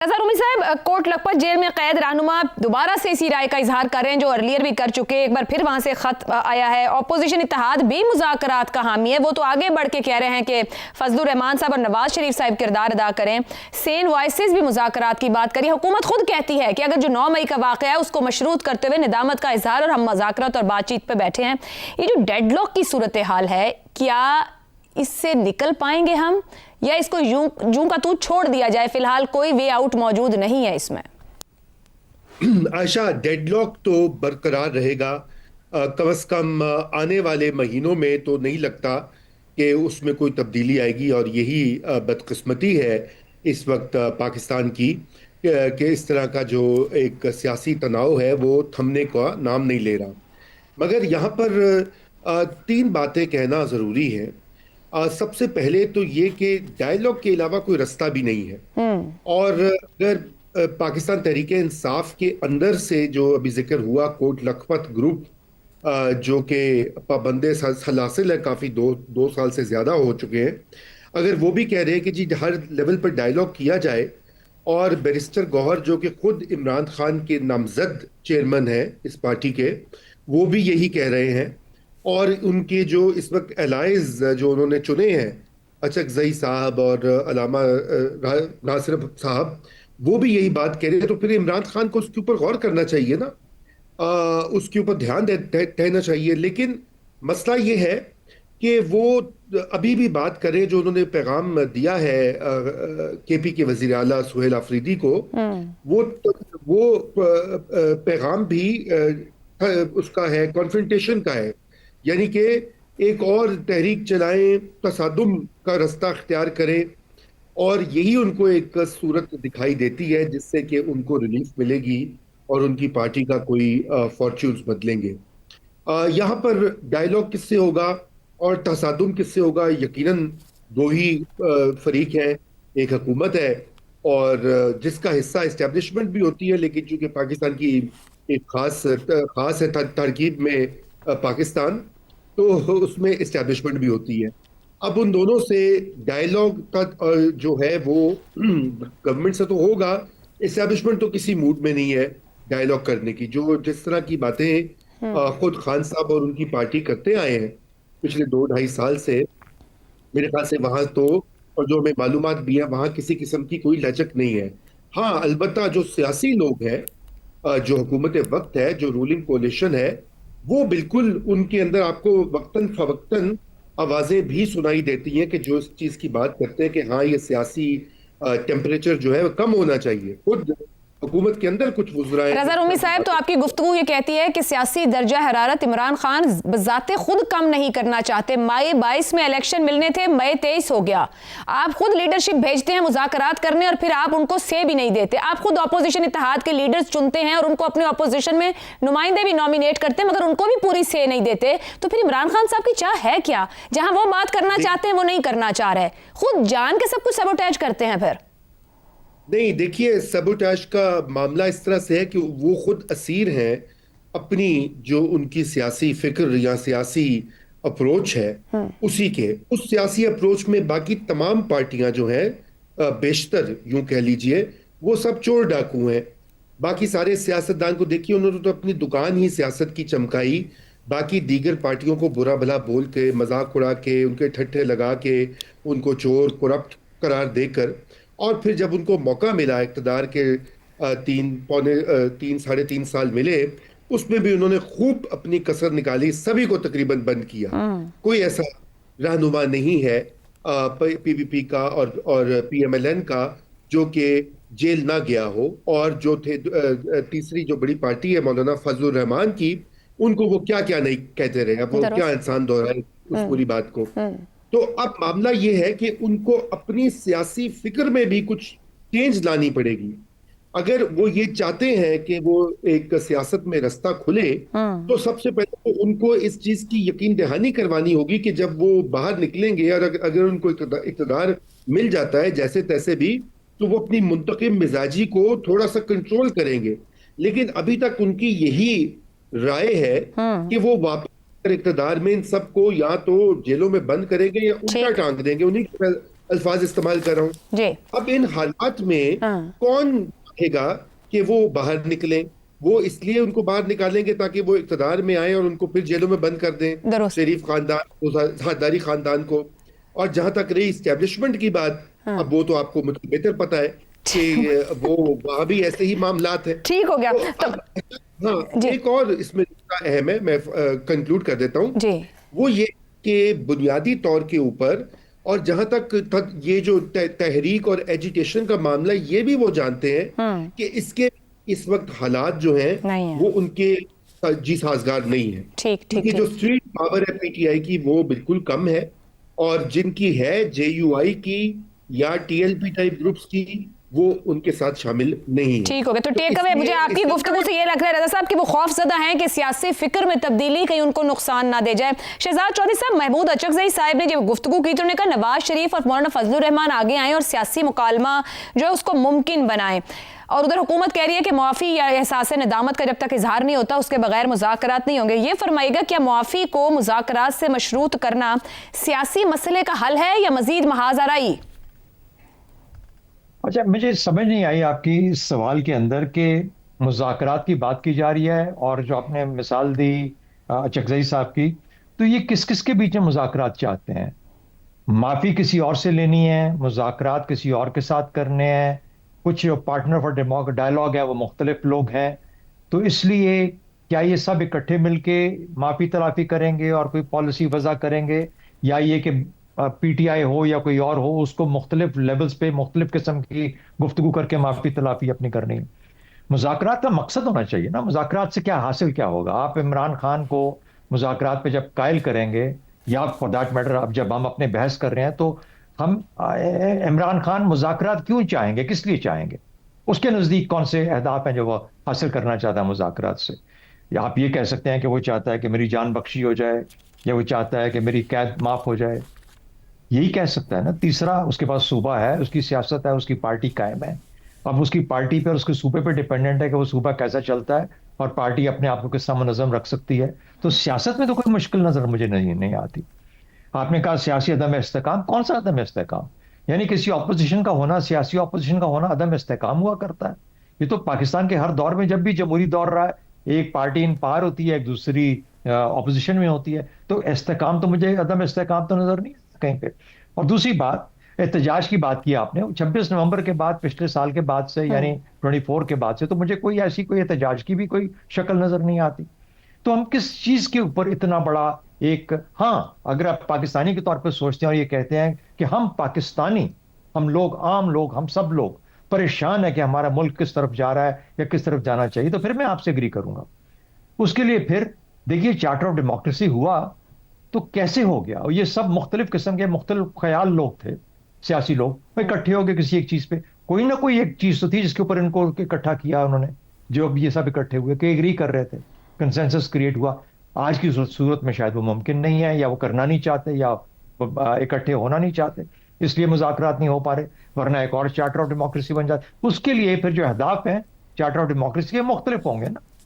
रज़ा रूमी साहब, coat Lakhpat jail में कैद रहनुमा दोबारा से इसी राय का इजहार कर रहे हैं जो अर्लियर भी कर चुके। एक बार फिर वहां से खत आया है। ऑपोजिशन इत्तेहाद भी मुज़ाकरात का हामी है। वो तो आगे बढ़ के कह रहे हैं कि फजलुर रहमान साहब और नवाज शरीफ साहब किरदार अदा करें। सेन वॉइसेस भी मुज़ाकरात की बात करी। हुकूमत खुद कहती है कि अगर जो 9 मई का वाक़या है उसको मशरूत करते हुए निदामत का इजहार और हम मुज़ाकरात और बातचीत पर बैठे हैं। ये जो डेडलॉक की सूरत हाल है, क्या इससे निकल पाएंगे हम, या इसको यूं का तू छोड़ दिया जाए? फिलहाल कोई वे आउट मौजूद नहीं है इसमें। आशा, डेडलॉक तो बरकरार रहेगा। कम से कम आने वाले महीनों में तो नहीं लगता कि उसमें कोई तब्दीली आएगी। और यही बदकिस्मती है इस वक्त पाकिस्तान की, कि इस तरह का जो एक सियासी तनाव है वो थमने का नाम नहीं ले रहा। मगर यहाँ पर 3 बातें कहना ज़रूरी है। सबसे पहले तो ये कि डायलॉग के अलावा कोई रास्ता भी नहीं है। और अगर पाकिस्तान तहरीक इंसाफ के अंदर से जो अभी जिक्र हुआ कोट लखपत ग्रुप, जो कि पाबंदे सलासिल है, काफ़ी दो साल से ज़्यादा हो चुके हैं, अगर वो भी कह रहे हैं कि जी हर लेवल पर डायलॉग किया जाए, और बैरिस्टर गौहर जो कि खुद इमरान खान के नामजद चेयरमैन है इस पार्टी के, वो भी यही कह रहे हैं, और उनके जो इस वक्त एलाइज जो उन्होंने चुने हैं, अचकजई साहब और अलामा नासिर साहब, वो भी यही बात कह रहे हैं। तो फिर इमरान खान को उसके ऊपर गौर करना चाहिए ना, उसके ऊपर ध्यान देना चाहिए। लेकिन मसला ये है कि वो अभी भी बात करें, जो उन्होंने पैगाम दिया है केपी के वजीर आला सुहेल आफरीदी को, वो पैगाम भी उसका है, कॉन्फ्रेंटेशन का है। यानी कि एक और तहरीक चलाएं, तसादुम का रास्ता अख्तियार करें, और यही उनको एक सूरत दिखाई देती है जिससे कि उनको रिलीफ मिलेगी और उनकी पार्टी का कोई फॉर्च्यून्स बदलेंगे। यहाँ पर डायलॉग किससे होगा और तसादुम किससे होगा? यकीनन दो ही फरीक हैं। एक हुकूमत है, और जिसका हिस्सा इस्टेब्लिशमेंट भी होती है, लेकिन चूंकि पाकिस्तान की एक खास है तरकीब में पाकिस्तान, तो उसमें इस्टेब्लिशमेंट भी होती है। अब उन दोनों से डायलॉग का जो है वो गवर्नमेंट से तो होगा, इस्टेब्लिशमेंट तो किसी मूड में नहीं है डायलॉग करने की। जो जिस तरह की बातें खुद खान साहब और उनकी पार्टी करते आए हैं पिछले 2-2.5 साल से, मेरे ख्याल से वहां तो, और जो हमें मालूमात भी है, वहां किसी किस्म की कोई लचक नहीं है। हाँ, अलबत्ता जो सियासी लोग हैं, जो हुकूमत वक्त है, जो रूलिंग कोलिशन है, वो बिल्कुल उनके अंदर आपको वक्तन फवक्तन आवाजें भी सुनाई देती हैं कि जो इस चीज की बात करते हैं कि हाँ, ये सियासी टेम्परेचर जो है वो कम होना चाहिए। खुद हुकूमत के अंदर कुछ वुज़राए। रज़ा रूमी साहब, तो आपकी गुफ्तगू ये कहती है कि सियासी दर्जा हरारत इमरान खान बजाते खुद कम नहीं करना चाहते। मई 22 में इलेक्शन मिलने थे, मई 23 हो गया। आप खुद लीडरशिप भेजते हैं मुज़ाकरात करने, और फिर आप उनको से भी नहीं देते। आप खुद अपोजिशन इत्तेहाद के लीडर्स चुनते हैं और उनको अपने अपोजिशन में नुमाइंदे भी नॉमिनेट करते हैं, मगर उनको भी पूरी से नहीं देते। तो फिर इमरान खान साहब की चाह है क्या? जहां वो बात करना चाहते हैं वो नहीं करना चाह रहे, खुद जान के सब कुछ सबोटेज करते हैं। फिर नहीं, देखिए, सबोटाज का मामला इस तरह से है कि वो खुद असीर हैं अपनी जो उनकी सियासी फिक्र या सियासी अप्रोच है, उसी के उस सियासी अप्रोच में बाकी तमाम पार्टियां जो हैं, बेशतर यूं कह लीजिए, वो सब चोर डाकू हैं। बाकी सारे सियासतदान को देखिए, उन्होंने तो अपनी दुकान ही सियासत की चमकाई। बाकी दीगर पार्टियों को बुरा भला बोल के, मजाक उड़ा के, उनके ठट्ठे लगा के, उनको चोर करप्ट करार देकर, और फिर जब उनको मौका मिला इक़्तिदार के 3 साढ़े 3 साल मिले, उसमें भी उन्होंने खूब अपनी कसर निकाली, सभी को तकरीबन बंद किया। कोई ऐसा रहनुमा नहीं है पीपीपी का और पीएमएलएन का जो कि जेल ना गया हो। और जो थे तीसरी जो बड़ी पार्टी है मौलाना फजलुर रहमान की, उनको वो क्या क्या नहीं कहते रहे। अब वो क्या इंसान दोहराए उस पूरी बात को। तो अब मामला ये है कि उनको अपनी सियासी फिक्र में भी कुछ चेंज लानी पड़ेगी। अगर वो ये चाहते हैं कि वो एक सियासत में रास्ता खुले, तो सबसे पहले तो उनको इस चीज की यकीन दहानी करवानी होगी कि जब वो बाहर निकलेंगे, और अगर उनको इक़्तिदार मिल जाता है जैसे तैसे भी, तो वो अपनी मुंतकिम मिजाजी को थोड़ा सा कंट्रोल करेंगे। लेकिन अभी तक उनकी यही राय है कि वो वापस इक़्तिदार में इन सबको या तो जेलों में बंद करेंगे या उल्टा टांग देंगे। उन्हीं अल्फाज इस्तेमाल कर रहा हूँ। जी। अब इन हालात में हाँ। कौन कहेगा कि वो बाहर निकलें? वो इसलिए उनको बाहर निकालेंगे ताकि वो इक़्तिदार में आए और उनको फिर जेलों में बंद कर दें, दुरुस्त। शरीफ खानदान, ज़ादारी खानदान को। और जहां तक रही इस्टेब्लिशमेंट की बात, हाँ। अब वो तो आपको मुझे बेहतर पता है कि वो वहां भी ऐसे ही मामलात हैं। ठीक हो गया तो तो। अब हाँ, जी। एक और इसमें अहम है, मैं कंक्लूड कर देता हूँ। जी। वो ये कि बुनियादी तौर के ऊपर, और जहां तक ये जो तहरीक और एजिटेशन का मामला, ये भी वो जानते हैं कि इसके इस वक्त हालात जो हैं नहीं है। वो उनके जी साजगार नहीं है, ठीक ठीक क्योंकि जो ठीक। स्ट्रीट पावर है पीटीआई की वो बिल्कुल कम है, और जिनकी है जेयूआई की या टीएलपी टाइप ग्रुप्स की, वो उनके साथ शामिल नहीं है। ठीक हो गया। तो तो टेक अवे मुझे इसलिए आपकी गुफ्तगू से ये लग रहा है रजा साहब कि वो खौफजदा हैं कि सियासी फिक्र में तब्दीली कहीं उनको नुकसान ना दे जाए। शहजाद चौधरी साहब, महमूद अचकजई साहब ने जब गुफ्तगू की तो उन्होंने कहा नवाज शरीफ और मौलाना फजलुर रहमान आगे आए और सियासी मुकालमा जो है उसको मुमकिन बनाएं, और उधर हुकूमत कह रही है कि मुआफ़ी या एहसास नदामत का जब तक इजहार नहीं होता उसके बगैर मुज़ाकरात नहीं होंगे। ये फरमाइएगा, क्या मुआफ़ी को मुज़ाकरात से मशरूत करना सियासी मसले का हल है या मजीद महाज आराई? अच्छा, मुझे समझ नहीं आई आपकी इस सवाल के अंदर कि मुज़ाकरात की बात की जा रही है और जो आपने मिसाल दी अचकजई साहब की, तो ये किस किस के बीच में मुज़ाकरात चाहते हैं? माफ़ी किसी और से लेनी है, मुज़ाकरात किसी और के साथ करने हैं, कुछ पार्टनर फॉर डायलॉग है वो मुख्तलिफ लोग हैं, तो इसलिए क्या ये सब इकट्ठे मिलके माफ़ी तलाफ़ी करेंगे और कोई पॉलिसी वज़ा करेंगे, या ये कि पीटीआई हो या कोई और हो उसको मुख्तलिफ लेवल्स पे मुख्तलिफ किस्म की गुफ्तगू करके माफ़ी तलाफ़ी अपनी करनी है? मुज़ाकरात का मकसद होना चाहिए ना, मुज़ाकरात से क्या हासिल क्या होगा? आप इमरान खान को मुज़ाकरात पे जब कायल करेंगे, या फॉर दैट मैटर अब जब हम अपने बहस कर रहे हैं, तो हम इमरान खान मुज़ाकरात क्यों चाहेंगे, किस लिए चाहेंगे? उसके नज़दीक कौन से अहदाफ हैं जो वो हासिल करना चाहता है मुज़ाकरात से? या आप ये कह सकते हैं कि वो चाहता है कि मेरी जान बख्शी हो जाए, या वो चाहता है कि मेरी कैद माफ़ हो जाए, यही कह सकता है ना। तीसरा, उसके पास सूबा है, उसकी सियासत है, उसकी पार्टी कायम है। अब उसकी पार्टी पे और उसके सूबे पे डिपेंडेंट है कि वो सूबा कैसा चलता है, और पार्टी अपने आप को किस तरह मुनज़्ज़म रख सकती है। तो सियासत में तो कोई मुश्किल नजर मुझे नहीं आती। आपने कहा सियासी अदम इस्तेकाम, कौन सा अदम इस्तेकाम? यानी किसी ऑपोजिशन का होना, सियासी ऑपोजिशन का होना अदम इस्तेकाम हुआ करता है? ये तो पाकिस्तान के हर दौर में जब भी जमहूरी दौर रहा है, एक पार्टी इन पार होती है, एक दूसरी ऑपोजिशन में होती है, तो इस्तेकाम तो मुझे अदम इस्तेकाम तो नजर नहीं आता कहीं पे। और दूसरी बात, एहतजाज की बात की आपने, 26 नवंबर के बाद, पिछले साल के बाद से, यानी 24 के बाद से, तो मुझे कोई ऐसी कोई एहतजाज की भी कोई शक्ल नजर नहीं आती। तो हम किस चीज के ऊपर इतना बड़ा एक, हाँ, अगर आप पाकिस्तानी के तौर पर सोचते हैं और ये कहते हैं कि हम पाकिस्तानी, हम लोग, आम लोग, हम सब लोग परेशान है कि हमारा मुल्क किस तरफ जा रहा है या किस तरफ जाना चाहिए, तो फिर मैं आपसे एग्री करूंगा। उसके लिए फिर देखिए, चार्टर ऑफ डेमोक्रेसी हुआ तो कैसे हो गया? और ये सब मुख्तलिफ किस्म के मुख्तलिफ ख्याल लोग थे, सियासी लोग, वो इकट्ठे हो गए किसी एक चीज पे। कोई ना कोई एक चीज तो थी जिसके ऊपर इनको इकट्ठा किया उन्होंने, जो अब ये सब इकट्ठे हुए कि एग्री कर रहे थे, कंसेंसस क्रिएट हुआ। आज की सूरत में शायद वो मुमकिन नहीं है, या वो करना नहीं चाहते, या इकट्ठे होना नहीं चाहते, इसलिए मुज़ाकरात नहीं हो पा रहे। वरना एक और चार्टर ऑफ डेमोक्रेसी बन जाते। उसके लिए फिर जो अहदाफ हैं चार्टर ऑफ डेमोक्रेसी के मुख्तलिफ होंगे ना।